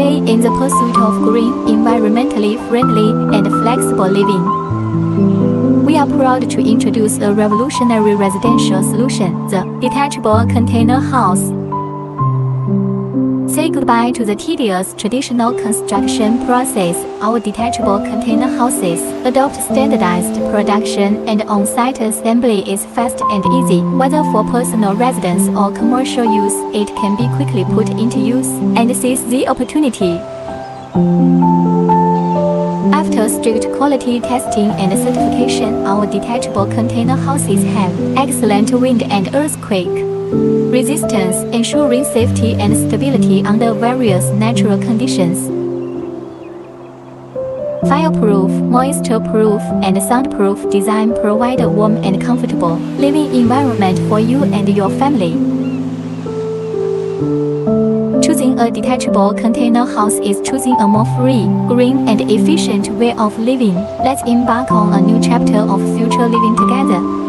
Today, in the pursuit of green, environmentally friendly, and flexible living, we are proud to introduce a revolutionary residential solution, the detachable container house. Say goodbye to the tedious traditional construction process. Our detachable container houses adopt standardized production, and on-site assembly is fast and easy. Whether for personal residence or commercial use, it can be quickly put into use and seize the opportunity. After strict quality testing and certification, our detachable container houses have excellent wind and earthquake resistance, ensuring safety and stability under various natural conditions. Fireproof, moisture-proof, and soundproof design provide a warm and comfortable living environment for you and your family. Choosing a detachable container house is choosing a more free, green, and efficient way of living. Let's embark on a new chapter of future living together.